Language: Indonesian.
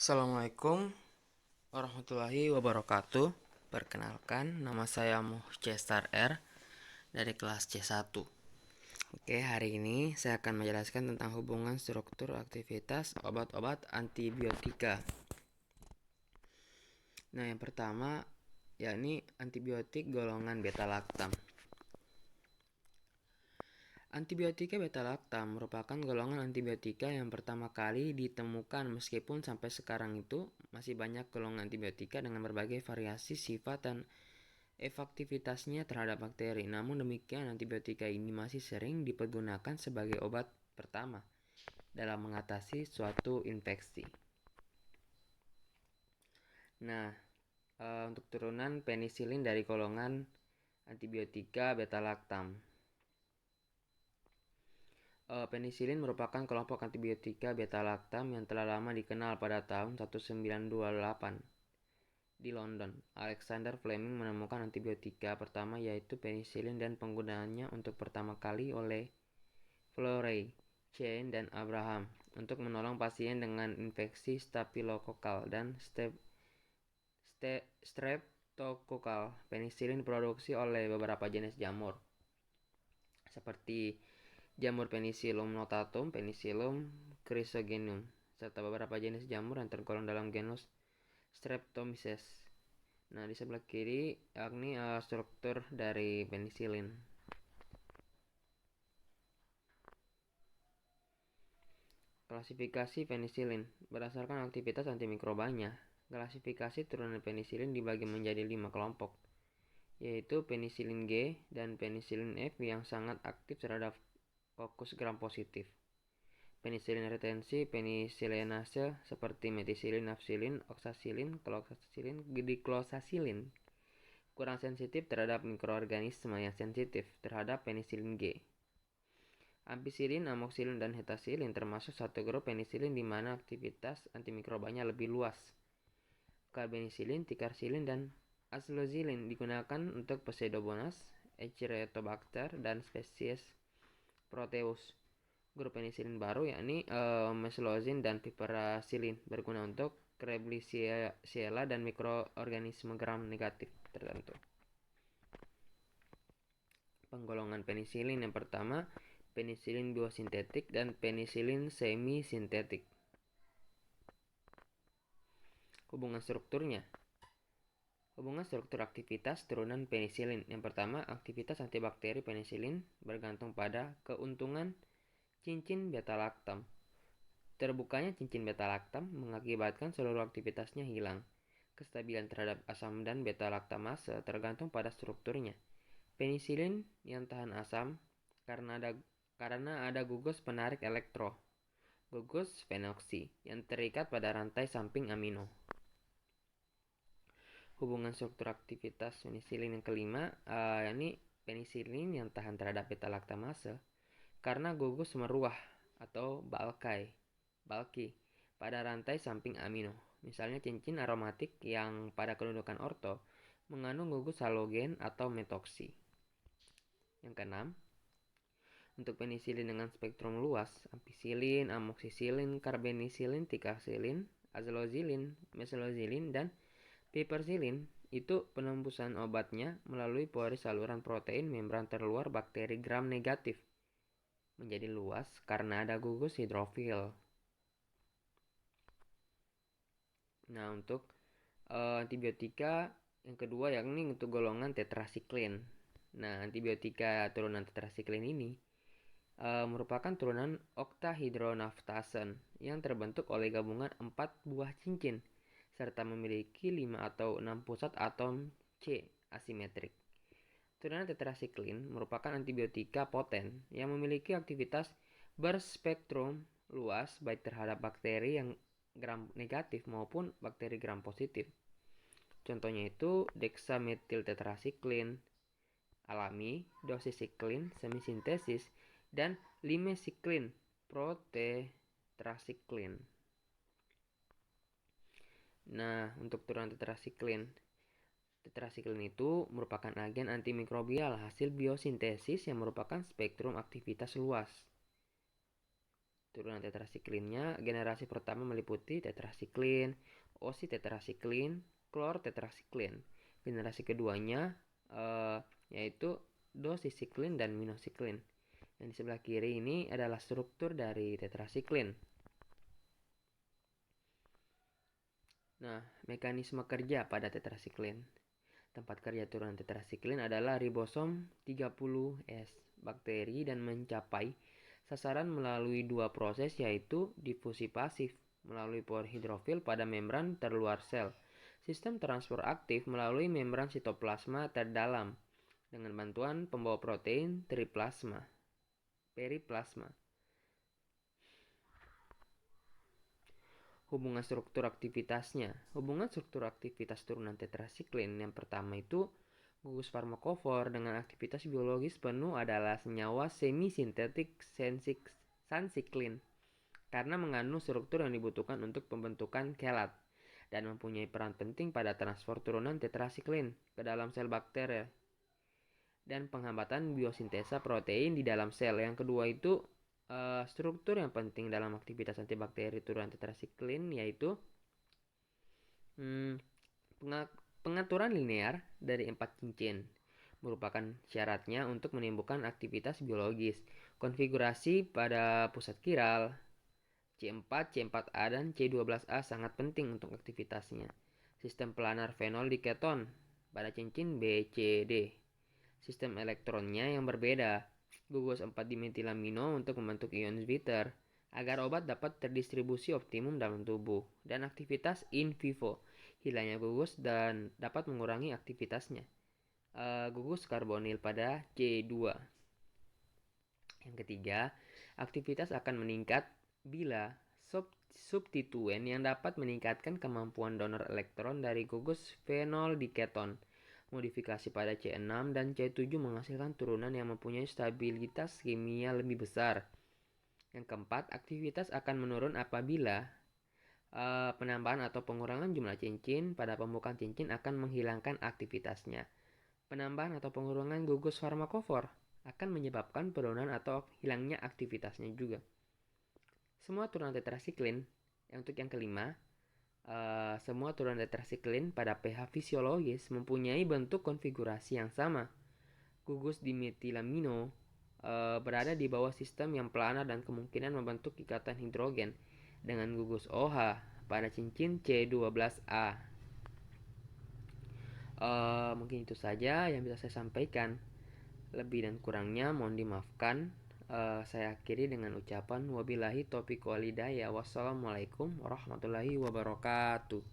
Assalamualaikum warahmatullahi wabarakatuh. Perkenalkan, nama saya Muhcestar R dari kelas C1. Oke, hari ini saya akan menjelaskan tentang hubungan struktur aktivitas obat-obat antibiotika. Nah, yang pertama yakni antibiotik golongan beta-laktam. Antibiotika beta-laktam merupakan golongan antibiotika yang pertama kali ditemukan, meskipun sampai sekarang itu masih banyak golongan antibiotika dengan berbagai variasi sifat dan efektivitasnya terhadap bakteri. Namun demikian, antibiotika ini masih sering dipergunakan sebagai obat pertama dalam mengatasi suatu infeksi. Nah, untuk turunan penisilin dari golongan antibiotika beta-laktam. Penisilin merupakan kelompok antibiotika beta-laktam yang telah lama dikenal. Pada tahun 1928 di London, Alexander Fleming menemukan antibiotika pertama, yaitu penisilin, dan penggunaannya untuk pertama kali oleh Florey, Chain, dan Abraham untuk menolong pasien dengan infeksi staphylococcus dan streptococcus. Penisilin diproduksi oleh beberapa jenis jamur seperti jamur Penicillium notatum, Penicillium chrysogenum, serta beberapa jenis jamur yang tergolong dalam genus Streptomyces. Nah, di sebelah kiri yakni struktur dari penisilin. Klasifikasi penisilin berdasarkan aktivitas antimikrobanya. Klasifikasi turunan penisilin dibagi menjadi 5 kelompok, yaitu penisilin G dan penisilin F yang sangat aktif terhadap kokus gram positif. Penisilin retensi, penisilinase seperti metisilin, nafsilin, oksasilin, kloxacillin, diklosasilin kurang sensitif terhadap mikroorganisme yang sensitif terhadap penisilin G. Ampicillin, amoxicillin, dan hetasilin termasuk satu grup penisilin di mana aktivitas antimikrobanya lebih luas. Carbenisilin, tikarsilin, dan acylozilin digunakan untuk Pseudomonas, Echirotobacter, dan spesies Proteus. Grup penisilin baru yakni meslozin dan piperacillin berguna untuk Klebsiella dan mikroorganisme gram negatif tertentu. Penggolongan penisilin yang pertama, penisilin biosintetik dan penisilin semi-sintetik. Hubungan strukturnya. Hubungan struktur aktivitas turunan penisilin. Yang pertama, aktivitas antibakteri penisilin bergantung pada keuntungan cincin beta-laktam. Terbukanya cincin beta-laktam mengakibatkan seluruh aktivitasnya hilang. Kestabilan terhadap asam dan beta-laktamase tergantung pada strukturnya. Penisilin yang tahan asam karena ada gugus penarik elektro, gugus fenoksi, yang terikat pada rantai samping amino. Hubungan struktur aktivitas penisilin yang kelima, yakni penisilin yang tahan terhadap beta-laktamase karena gugus meruah atau bulky pada rantai samping amino. Misalnya cincin aromatik yang pada kedudukan orto mengandung gugus halogen atau metoksi. Yang keenam, untuk penisilin dengan spektrum luas, ampicillin, amoxicillin, carbenisilin, tikarsilin, acylozilin, meslozilin, dan piperacillin itu penembusan obatnya melalui pori saluran protein membran terluar bakteri gram negatif menjadi luas karena ada gugus hidrofil. Nah, untuk antibiotika yang kedua yakni untuk golongan tetrasiklin. Nah, antibiotika turunan tetrasiklin ini merupakan turunan oktahidronaftasen yang terbentuk oleh gabungan 4 buah cincin serta memiliki 5 atau 6 pusat atom C asimetrik. Turunan tetrasiklin merupakan antibiotika poten yang memiliki aktivitas berspektrum luas baik terhadap bakteri yang gram negatif maupun bakteri gram positif. Contohnya itu dexamethyltetrasiklin alami, doxycycline semisintesis, dan limesiklin protetrasiklin. Nah, untuk turunan tetrasiklin itu merupakan agen antimikrobial hasil biosintesis yang merupakan spektrum aktivitas luas. Turunan tetrasiklinnya, generasi pertama meliputi tetrasiklin, oksitetrasiklin, klortetrasiklin. Generasi keduanya yaitu dosisiklin dan minosiklin. Yang di sebelah kiri ini adalah struktur dari tetrasiklin. Nah, mekanisme kerja pada tetrasiklin. Tempat kerja turunan tetrasiklin adalah ribosom 30S bakteri dan mencapai sasaran melalui dua proses, yaitu difusi pasif melalui pore hidrofil pada membran terluar sel, sistem transport aktif melalui membran sitoplasma terdalam dengan bantuan pembawa protein periplasma. Hubungan struktur aktivitasnya. Hubungan struktur aktivitas turunan tetrasiklin yang pertama itu gugus farmakofor dengan aktivitas biologis penuh adalah senyawa semi-sintetik sansiklin karena mengandung struktur yang dibutuhkan untuk pembentukan kelat dan mempunyai peran penting pada transfer turunan tetrasiklin ke dalam sel bakteri dan penghambatan biosintesa protein di dalam sel. Yang kedua itu struktur yang penting dalam aktivitas antibakteri turunan tetrasiklin yaitu pengaturan linear dari 4 cincin merupakan syaratnya untuk menimbulkan aktivitas biologis. Konfigurasi pada pusat kiral C4, C4A, dan C12A sangat penting untuk aktivitasnya. Sistem planar fenol di keton pada cincin B, C, D. Sistem elektronnya yang berbeda. Gugus 4-dimetilamino untuk membentuk ion bitter agar obat dapat terdistribusi optimum dalam tubuh. Dan aktivitas in vivo. Hilangnya gugus dan dapat mengurangi aktivitasnya. Gugus karbonil pada C2. Yang ketiga, aktivitas akan meningkat bila substituen yang dapat meningkatkan kemampuan donor elektron dari gugus fenol di keton. Modifikasi pada C6 dan C7 menghasilkan turunan yang mempunyai stabilitas kimia lebih besar. Yang keempat, aktivitas akan menurun apabila penambahan atau pengurangan jumlah cincin pada pembukaan cincin akan menghilangkan aktivitasnya. Penambahan atau pengurangan gugus farmakofor akan menyebabkan penurunan atau hilangnya aktivitasnya juga. Semua turunan tetrasiklin, untuk yang kelima, semua turunan tetrasiklin pada pH fisiologis mempunyai bentuk konfigurasi yang sama. Gugus dimetilamino berada di bawah sistem yang planar dan kemungkinan membentuk ikatan hidrogen dengan gugus OH pada cincin C12A. Mungkin itu saja yang bisa saya sampaikan. Lebih dan kurangnya mohon dimaafkan. Saya akhiri dengan ucapan wabillahi taufiq wal hidayah. Wassalamualaikum warahmatullahi wabarakatuh.